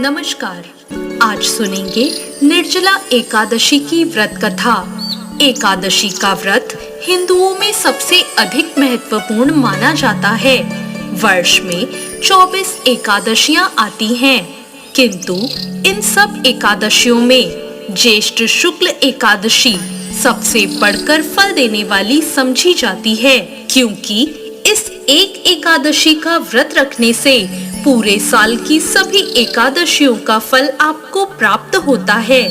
नमस्कार। आज सुनेंगे निर्जला एकादशी की व्रत कथा। एकादशी का व्रत हिंदुओं में सबसे अधिक महत्वपूर्ण माना जाता है। वर्ष में 24 एकादशियां आती हैं, किंतु इन सब एकादशियों में ज्येष्ठ शुक्ल एकादशी सबसे बढ़कर फल देने वाली समझी जाती है, क्योंकि इस एक एकादशी का व्रत रखने से पूरे साल की सभी एकादशियों का फल आपको प्राप्त होता है।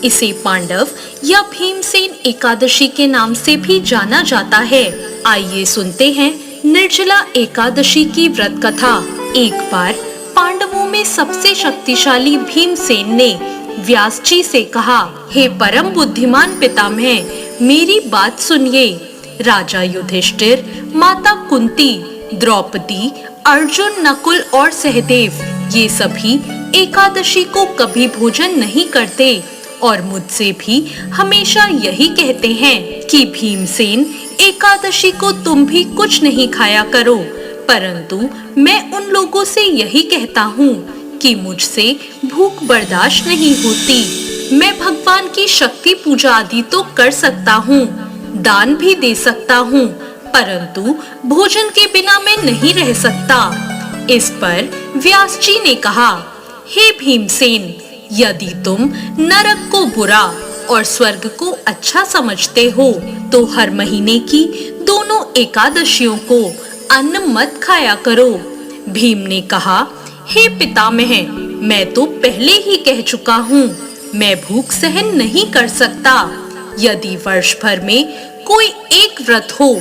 इसे पांडव या भीमसेन एकादशी के नाम से भी जाना जाता है। आइए सुनते हैं निर्जला एकादशी की व्रत कथा। एक बार पांडवों में सबसे शक्तिशाली भीमसेन ने व्यास जी से कहा, हे परम बुद्धिमान पितामह, मेरी बात सुनिए। राजा युधिष्ठिर, माता कुंती, द्रौपदी, अर्जुन, नकुल और सहदेव ये सभी एकादशी को कभी भोजन नहीं करते और मुझसे भी हमेशा यही कहते हैं कि भीमसेन एकादशी को तुम भी कुछ नहीं खाया करो, परंतु मैं उन लोगों से यही कहता हूँ कि मुझसे भूख बर्दाश्त नहीं होती। मैं भगवान की शक्ति पूजा आदि तो कर सकता हूँ, दान भी दे सकता हूँ, परंतु भोजन के बिना मैं नहीं रह सकता। इस पर व्यास जी ने कहा, हे भीमसेन, यदि तुम नरक को बुरा और स्वर्ग को अच्छा समझते हो तो हर महीने की दोनों एकादशियों को अन्न मत खाया करो। भीम ने कहा, हे पितामह, मैं तो पहले ही कह चुका हूँ, मैं भूख सहन नहीं कर सकता। यदि वर्ष भर में कोई एक व्रत हो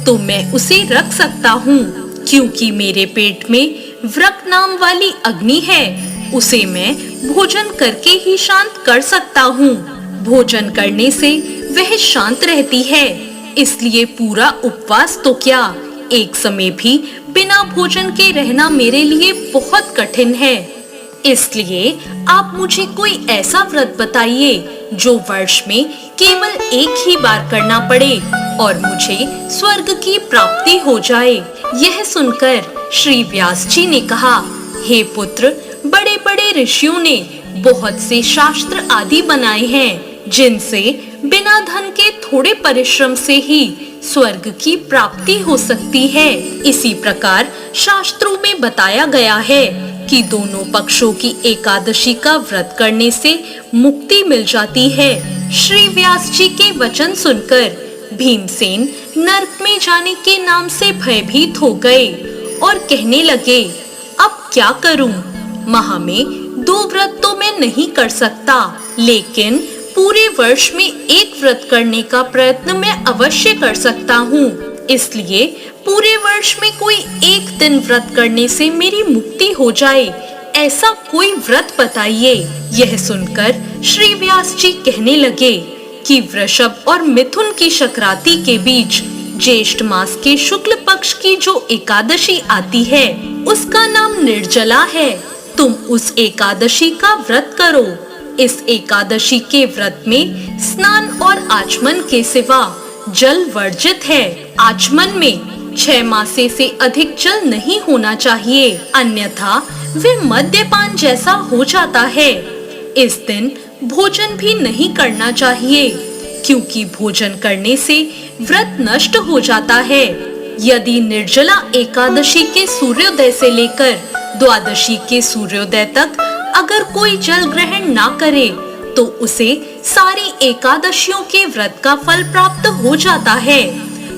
तो मैं उसे रख सकता हूँ, क्योंकि मेरे पेट में व्रत नाम वाली अग्नि है, उसे मैं भोजन करके ही शांत कर सकता हूँ। भोजन करने से वह शांत रहती है, इसलिए पूरा उपवास तो क्या, एक समय भी बिना भोजन के रहना मेरे लिए बहुत कठिन है। इसलिए आप मुझे कोई ऐसा व्रत बताइए जो वर्ष में केवल एक ही बार करना पड़े और मुझे स्वर्ग की प्राप्ति हो जाए। यह सुनकर श्री व्यास जी ने कहा, हे पुत्र, बड़े बड़े ऋषियों ने बहुत से शास्त्र आदि बनाए हैं, जिनसे बिना धन के थोड़े परिश्रम से ही स्वर्ग की प्राप्ति हो सकती है। इसी प्रकार शास्त्रों में बताया गया है कि दोनों पक्षों की एकादशी का व्रत करने से मुक्ति मिल जाती है। श्री व्यास जी के वचन सुनकर भीमसेन नरक में जाने के नाम से भयभीत हो गए और कहने लगे, अब क्या करूं? माह में 2 व्रत तो मैं नहीं कर सकता, लेकिन पूरे वर्ष में एक व्रत करने का प्रयत्न मैं अवश्य कर सकता हूँ। इसलिए पूरे वर्ष में कोई एक दिन व्रत करने से मेरी मुक्ति हो जाए, ऐसा कोई व्रत बताइए। यह सुनकर श्री व्यास जी कहने लगे कि वृषभ और मिथुन की संक्रांति के बीच ज्येष्ठ मास के शुक्ल पक्ष की जो एकादशी आती है, उसका नाम निर्जला है। तुम उस एकादशी का व्रत करो। इस एकादशी के व्रत में स्नान और आचमन के सिवा जल वर्जित है। आचमन में 6 मासे से अधिक जल नहीं होना चाहिए, अन्यथा वे मद्यपान जैसा हो जाता है। इस दिन भोजन भी नहीं करना चाहिए, क्योंकि भोजन करने से व्रत नष्ट हो जाता है। यदि निर्जला एकादशी के सूर्योदय से लेकर द्वादशी के सूर्योदय तक अगर कोई जल ग्रहण ना करे तो उसे सारी एकादशियों के व्रत का फल प्राप्त हो जाता है।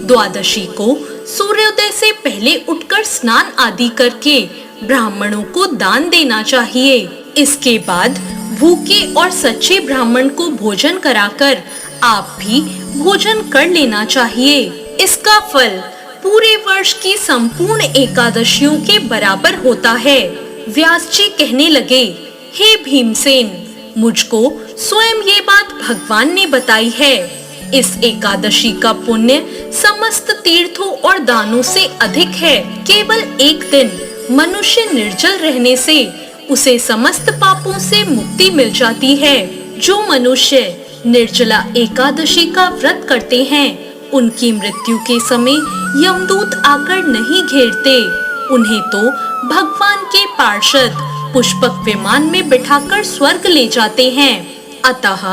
द्वादशी को सूर्योदय से पहले उठकर स्नान आदि करके ब्राह्मणों को दान देना चाहिए। इसके बाद भूखे और सच्चे ब्राह्मण को भोजन कराकर आप भी भोजन कर लेना चाहिए। इसका फल पूरे वर्ष की संपूर्ण एकादशियों के बराबर होता है। व्यास जी कहने लगे, हे भीमसेन, मुझको स्वयं ये बात भगवान ने बताई है। इस एकादशी का पुण्य समस्त तीर्थों और दानों से अधिक है। केवल एक दिन मनुष्य निर्जल रहने से उसे समस्त पापों से मुक्ति मिल जाती है। जो मनुष्य निर्जला एकादशी का व्रत करते हैं, उनकी मृत्यु के समय यमदूत आकर नहीं घेरते, उन्हें तो भगवान के पार्षद पुष्पक विमान में बिठाकर स्वर्ग ले जाते हैं। अतः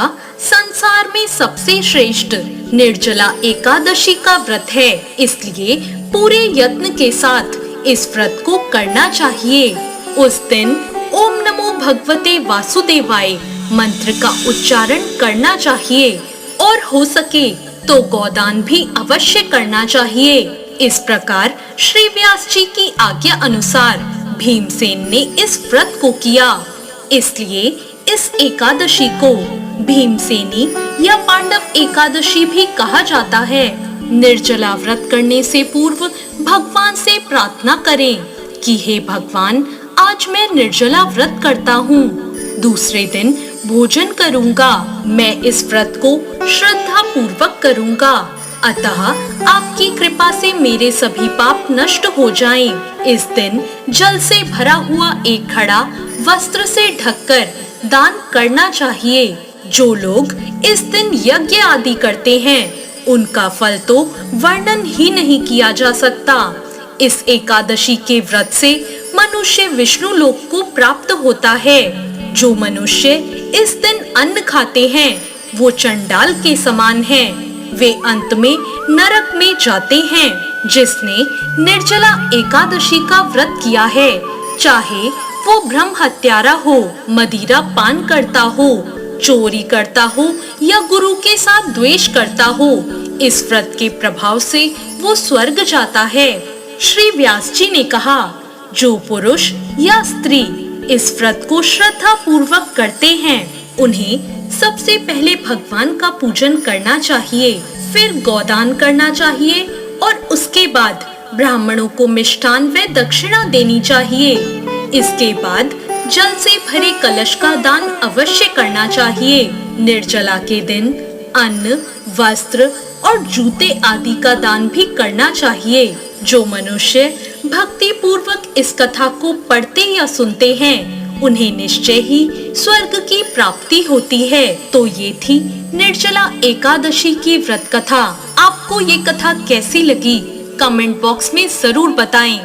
संसार में सबसे श्रेष्ठ निर्जला एकादशी का व्रत है, इसलिए पूरे यत्न के साथ इस व्रत को करना चाहिए। उस दिन ओम नमो भगवते वासुदेवाय मंत्र का उच्चारण करना चाहिए और हो सके तो गोदान भी अवश्य करना चाहिए। इस प्रकार श्री व्यास जी की आज्ञा अनुसार भीमसेन ने इस व्रत को किया। इसलिए इस एकादशी को भीमसेनी या पांडव एकादशी भी कहा जाता है। निर्जला व्रत करने से पूर्व भगवान से प्रार्थना करें कि हे भगवान, आज मैं निर्जला व्रत करता हूँ, दूसरे दिन भोजन करूँगा। मैं इस व्रत को श्रद्धा पूर्वक करूँगा, अतः आपकी कृपा से मेरे सभी पाप नष्ट हो जाएं। इस दिन जल से भरा हुआ एक घड़ा वस्त्र से ढककर दान करना चाहिए। जो लोग इस दिन यज्ञ आदि करते हैं, उनका फल तो वर्णन ही नहीं किया जा सकता। इस एकादशी के व्रत से मनुष्य विष्णु लोक को प्राप्त होता है। जो मनुष्य इस दिन अन्न खाते हैं, वो चंडाल के समान हैं। वे अंत में नरक में जाते हैं। जिसने निर्जला एकादशी का व्रत किया है, चाहे वो ब्रह्म हत्यारा हो, मदिरा पान करता हो, चोरी करता हो या गुरु के साथ द्वेष करता हो, इस व्रत के प्रभाव से वो स्वर्ग जाता है। श्री व्यास जी ने कहा, जो पुरुष या स्त्री इस व्रत को श्रद्धा पूर्वक करते हैं, उन्हें सबसे पहले भगवान का पूजन करना चाहिए, फिर गोदान करना चाहिए और उसके बाद ब्राह्मणों को मिष्ठान व दक्षिणा देनी चाहिए। इसके बाद जल से भरे कलश का दान अवश्य करना चाहिए। निर्जला के दिन अन्न, वस्त्र और जूते आदि का दान भी करना चाहिए। जो मनुष्य भक्ति पूर्वक इस कथा को पढ़ते या सुनते हैं, उन्हें निश्चय ही स्वर्ग की प्राप्ति होती है। तो ये थी निर्जला एकादशी की व्रत कथा। आपको ये कथा कैसी लगी? कमेंट बॉक्स में जरूर बताएं।